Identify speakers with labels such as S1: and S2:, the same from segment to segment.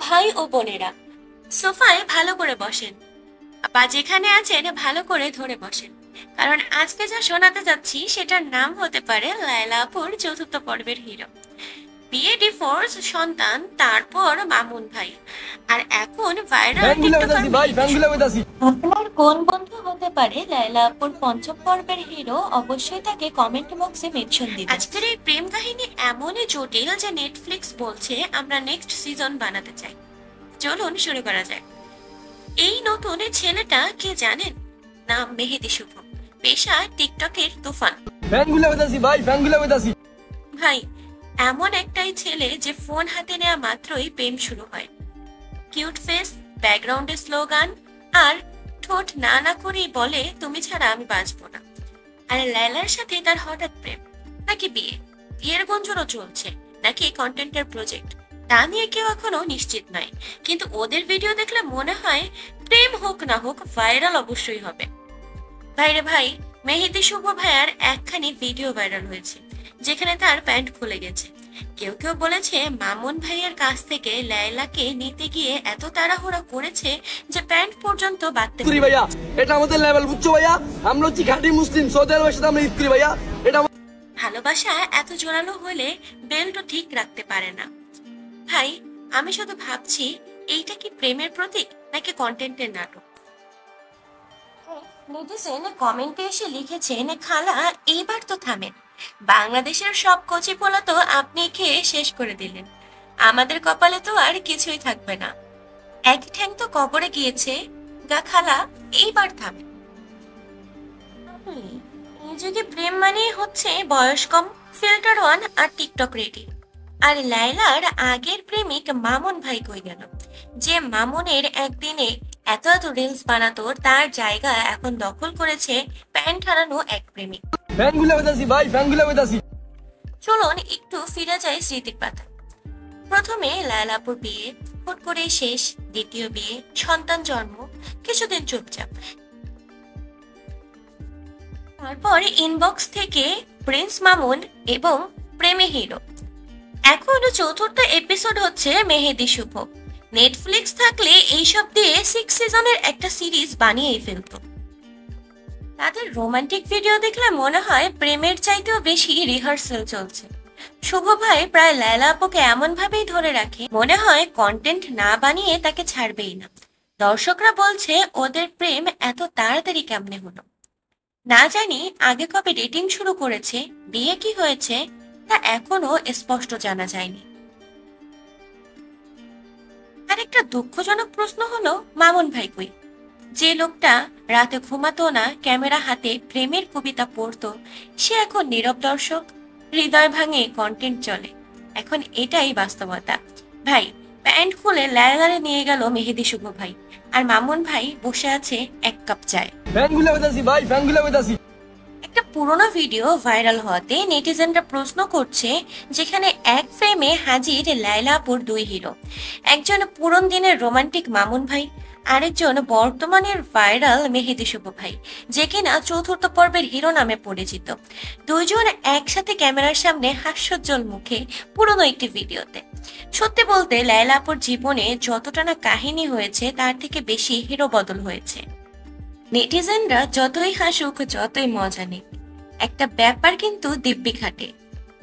S1: ভাই ও বোনেরা, সোফায় ভালো করে বসেন বা যেখানে আছেন ভালো করে ধরে বসেন, কারণ আজকে যা শোনাতে যাচ্ছি সেটার নাম হতে পারে লায়লা আপুর চতুর্থ পর্বের হিরো। বিয়ে, ডিভোর্স, সন্তান, তারপর মামুন ভাই, আর এখন ভাইরাল টিকটকার মেহেদী। আপনার কোন বন্ধু হতে পারে লায়লা আপুর পঞ্চম পর্বের হিরো? অবশ্যই তাকে কমেন্ট বক্সে মেনশন দিন। আজকের এই প্রেম কাহিনী এমনই জটিল যে নেটফ্লিক্স বলছে আমরা নেক্সট সিজন বানাতে চাই। চলুন শুরু করা যাক। এই নতুন ছেলেটা কে জানেন? নাম মেহেদী শুভ, পেশা টিকটকের তুফান। ভাই, এমন একটাই ছেলে যে ফোন হাতে নেওয়া মাত্রই প্রেম শুরু হয়। কিউট ফেস, ব্যাকগ্রাউন্ডে স্লোগান, আর ঠোঁট না না করেই বলে তুমি ছাড়া আমি বাঁচবো না। আর লায়লার সাথে তার হঠাৎ প্রেম, নাকি বিয়ের গুঞ্জনও চলছে, নাকি কন্টেন্টের প্রজেক্ট, তা নিয়ে কেউ এখনো নিশ্চিত নয়। কিন্তু ওদের ভিডিও দেখলে মনে হয় প্রেম হোক না হোক ভাইরাল অবশ্যই হবে। ভাইরে ভাই, মেহেদী শুভ ভাইয়ার একখানি ভিডিও ভাইরাল হয়েছে যেখানে তার প্যান্ট খুলে গেছে। কেউ কেউ বলেছে মামুন ভাইয়ের কাছ থেকে লায়লাকে নিতে গিয়ে এত তাড়াহুড়া করেছে যে প্যান্ট পর্যন্ত বাঁধতে।
S2: ভাইয়া, এটা আমাদের লেভেল, বুঝছো ভাইয়া? আমরা হচ্ছে খাঁটি মুসলিম, সৌদি আরবের সাথে আমরা ঈদ করি ভাইয়া। এটা
S1: ভালোবাসা এত জোরালো হলে বেল্টও ঠিক রাখতে পারে না। ভাই, আমি শুধু ভাবছি এইটা কি প্রেমের প্রতীক নাকি কন্টেন্টের নাটক? নেটিজেন কমেন্টে এসে লিখেছেন, খালা এইবার তো থামেন, বাংলাদেশের সব কচি পোলা তো আপনি খেয়ে শেষ করে দিলেন, আমাদের কপালে তো আর কিছুই থাকবে না, এক ঠ্যাং তো কবরে গিয়েছে, গা খালা এইবার থামেন। এই যুগে প্রেম মানে হচ্ছে বয়স কম, ফিল্টার ওয়ান আর টিকটক রেডি। আর লায়লার আগের প্রেমিক মামুন ভাই কই গেল? যে মামুনের একদিনে এত এত রিলস বানাতো, তার জায়গা এখন দখল করেছে প্যান্ট হারানো এক প্রেমিক। চলুন একটু ফিরে যাই স্মৃতির পাতা। প্রথমে লায়লাপুর বিয়ে, হুট করে শেষ, দ্বিতীয় বিয়ে, সন্তান জন্ম, কিছুদিন চুপচাপ, তারপর ইনবক্স থেকে প্রিন্স মামুন এবং প্রেমে হিরো। এখন চতুর্থ এপিসোড হচ্ছে মেহেদী শুভ। নেটফ্লিক্স থাকলে এইসব দিয়ে 6 সিজনের একটা সিরিজ বানিয়েই ফেলতো। তাদের রোমান্টিক ভিডিও দেখলে মনে হয় প্রেমের চাইতেও বেশি রিহার্সাল চলছে। শুভ ভাই প্রায় লায়লা আপুকে এমন ভাবেই ধরে রাখে মনে হয় কন্টেন্ট না বানিয়ে তাকে ছাড়বেই না। দর্শকরা বলছে ওদের প্রেম এত তাড়াতাড়ি কেমনে হলো? না জানি আগে কবে ডেটিং শুরু করেছে, বিয়ে কি হয়েছে তা এখনো স্পষ্ট জানা যায়নি। আর একটা দুঃখজনক প্রশ্ন হলো, মামুন ভাই কই? যে লোকটা রাতে ঘুমাতো না, ক্যামেরা হাতে প্রেমের কবিতা পড়তো, সে এখন নীরব দর্শক, হৃদয় ভাঙে কন্টেন্ট চলে। এখন এটাই বাস্তবতা। ভাই, প্যান্ট খুলে লায়লারে নিয়ে গেল মেহেদী শুভ ভাই, আর মামুন ভাই বসে আছে এক কাপ চায়। একটা পুরোনো ভিডিও ভাইরাল হওয়াতে নেটিজেনরা প্রশ্ন করছে, যেখানে এক ফ্রেমে হাজির লায়লা আপুর দুই হিরো, একজন পুরন দিনের রোমান্টিক মামুন ভাই, আরেকজন বর্তমানের ভাইরাল মেহেদী শুভ ভাই, যে কিনা চতুর্থ পর্বের হিরো নামে পরিচিত। দুইজন একসাথে ক্যামেরার সামনে হাস্যোজ্জ্বল মুখে পুরনো একটি ভিডিওতে। সত্যি বলতে লায়লা আপুর জীবনে যতটা না কাহিনী হয়েছে তার থেকে বেশি হিরো বদল হয়েছে। নেটিজেনরা যতই হাসুক, যতই মজা নিক, একটা ব্যাপার কিন্তু দিব্যি খাটে,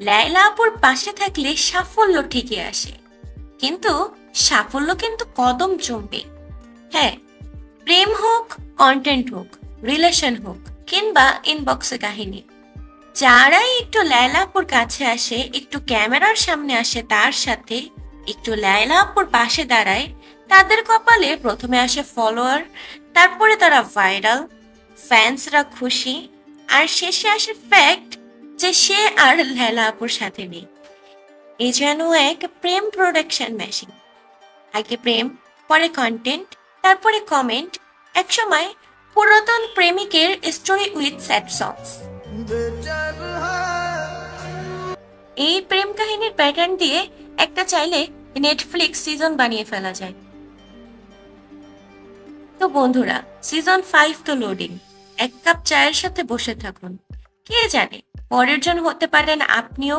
S1: লায়লা আপুর পাশে থাকলে সাফল্য ঠিকই আসে, কিন্তু সাফল্য কিন্তু কদম চুমবে। হ্যাঁ, প্রেম হোক, কন্টেন্ট হোক, রিলেশন হোক, কিংবা ইনবক্সে কাহিনী, যারাই একটু লায়লা আপুর কাছে আসে, একটু ক্যামেরার সামনে আসে, তার সাথে একটু লায়লা আপুর পাশে দাঁড়ায়, তাদের কপালে প্রথমে আসে ফলোয়ার, তারপরে তারা ভাইরাল, ফ্যান্সরা খুশি, আর শেষে আসে ফ্যাক্ট যে সে আর লায়লা আপুর সাথে নেই। এ যেন এক প্রেম প্রোডাকশন মেশিন। আগে প্রেম, পরে কন্টেন্ট, তারপরে কমেন্ট, একসময় পুরাতন প্রেমিকের স্টোরি উইথ স্যাড সংস। এই প্রেম কাহিনীর প্যাটার্ন দিয়ে একটা চাইলে নেটফ্লিক্স সিজন বানিয়ে ফেলা যায়। তো বন্ধুরা, সিজন 5 তো লোডিং, এক কাপ চায়ের সাথে বসে থাকুন, কে জানে পরের জন হতে পারেন আপনিও।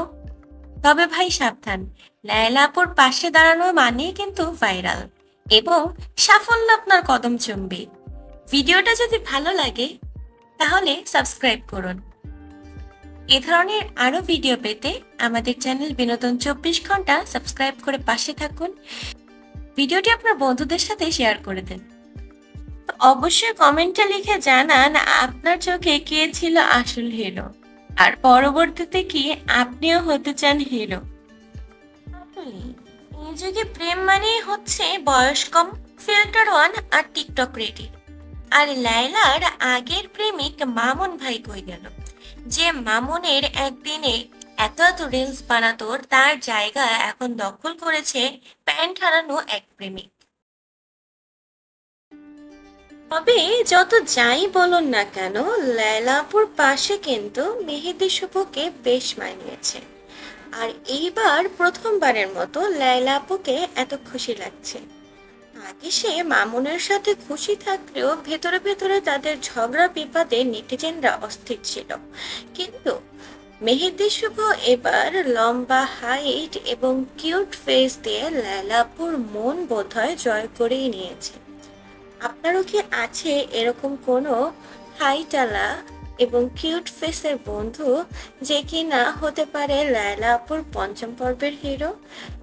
S1: তবে ভাই সাবধান, লায়লা আপুর পাশে দাঁড়ানো মানেই কিন্তু ভাইরাল এবং সাফল্য আপনার কদম চুম্বি। ভিডিওটা যদি ভালো লাগে তাহলে সাবস্ক্রাইব করুন। এ ধরনের আরো ভিডিও পেতে আমাদের চ্যানেল বিনোদন 24 ঘন্টা সাবস্ক্রাইব করে পাশে থাকুন। ভিডিওটি আপনার বন্ধুদের সাথে শেয়ার করে দিন। অবশ্যই কমেন্টে লিখে জানান আপনার চোখে কে ছিল আসল হিরো, আর পরবর্তীতে কি আপনিও হতে চান হিরো। এই যুগে প্রেম মানেই হচ্ছে বয়স কম, ফিল্টার ওয়ান আর টিকটক রেডি। আর লায়লার আগের প্রেমিক মামুন ভাই কই গেল? যে মামুনের একদিনে এত এত রিলস বানাতো, তার জায়গা এখন দখল করেছে প্যান্ট হারানো এক প্রেমিক। তবে যত যাই বলুন না কেন, লায়লা আপুর পাশে কিন্তু মেহেদী শুভকে বেশ মানিয়েছে। আর এইবার প্রথমবারের মতো লায়লা আপুকে এত খুশি লাগছে। আগে সে মামুনের সাথে খুশি থাকলেও ভেতরে ভেতরে তাদের ঝগড়া বিবাদে নেটিজেনরা অস্থির ছিল। কিন্তু মেহেদী শুভ এবার লম্বা হাইট এবং কিউট ফেস দিয়ে লায়লা আপুর মন বোধহয় জয় করেই নিয়েছে। আপনারও কি আছে এরকম কোনো হাইটালা এবং কিউট ফেসের বন্ধু, যে কিনা হতে পারে লায়লা আপুর পঞ্চম পর্বের হিরো?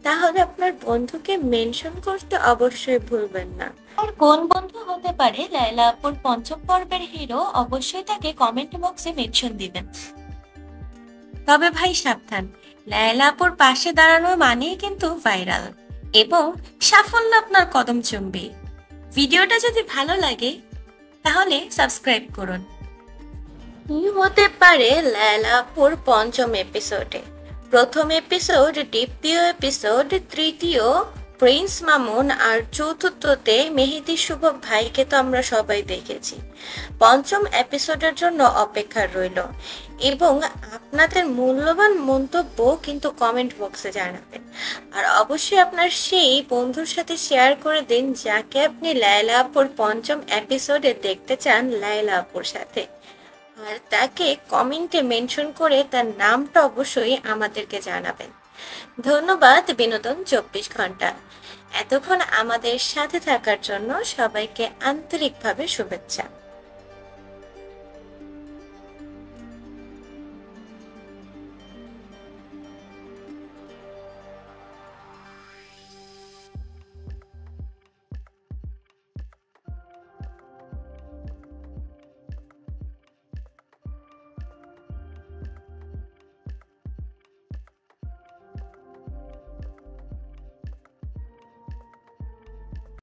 S1: তাহলে আপনার বন্ধুকে মেনশন করতে অবশ্যই ভুলবেন না। আর কোন বন্ধু হতে পারে লায়লা আপুর পঞ্চম পর্বের হিরো, অবশ্যই তাকে কমেন্ট বক্সে মেনশন দিবেন। তবে ভাই সাবধান, লায়লা আপুর পাশে দাঁড়ানো মানেই কিন্তু ভাইরাল এবং সাফল্য আপনার কদম চুম্বি। ভিডিওটা যদি ভালো লাগে তাহলে সাবস্ক্রাইব করুন। কি হতে পারে লায়লা আপুর পঞ্চম এপিসোডে? প্রথম এপিসোড, দ্বিতীয় এপিসোড, তৃতীয় প্রিন্স মামুন, আর চতুর্থতে মেহেদী শুভ ভাইকে তো আমরা সবাই দেখেছি। পঞ্চম এপিসোডের জন্য অপেক্ষা রইল এবং আপনাদের মূল্যবান মন্তব্য কিন্তু কমেন্ট বক্সে জানাবেন। আর অবশ্যই আপনার সেই বন্ধুর সাথে শেয়ার করে দিন যাকে আপনি লায়লা আপুর পঞ্চম এপিসোডে দেখতে চান লায়লা আপুর সাথে। আর তাকে কমেন্টে মেনশন করে তার নামটা অবশ্যই আমাদেরকে জানাবেন। ধন্যবাদ বিনোদন 24 ঘন্টা। এতক্ষণ আমাদের সাথে থাকার জন্য সবাইকে আন্তরিকভাবে শুভেচ্ছা।